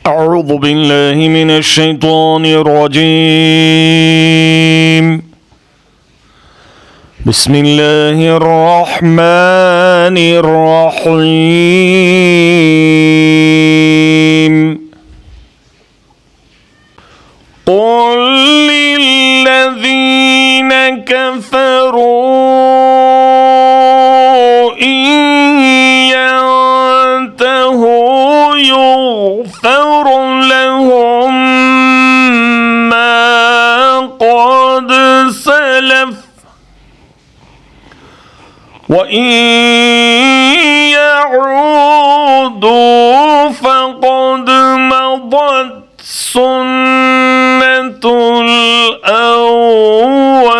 أعوذ بالله من الشيطان الرجيم بسم الله الرحمن الرحيم قل للذين كفروا إن ينتهوا يغفر لهم ما قد سلف وإن يعودوا فقد مضت سنة الأولين।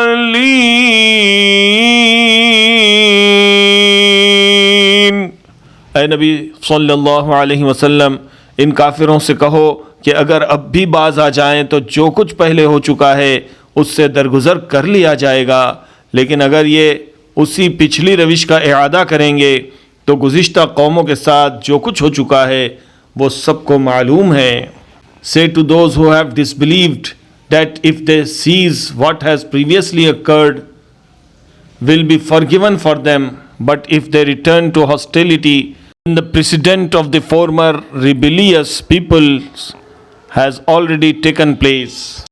ऐ नबी सल्लल्लाहु अलैहि वसल्लम, इन काफिरों से कहो कि अगर अब भी बाज आ जाएं तो जो कुछ पहले हो चुका है उससे दरगुजर कर लिया जाएगा, लेकिन अगर ये उसी पिछली रविश का इआदा करेंगे तो गुज़िश्ता कौमों के साथ जो कुछ हो चुका है वो सबको मालूम है। Say to those who have disbelieved that if they cease what has previously occurred will be forgiven for them, but if they return to hostility, then the precedent of the former rebellious peoples has already taken place.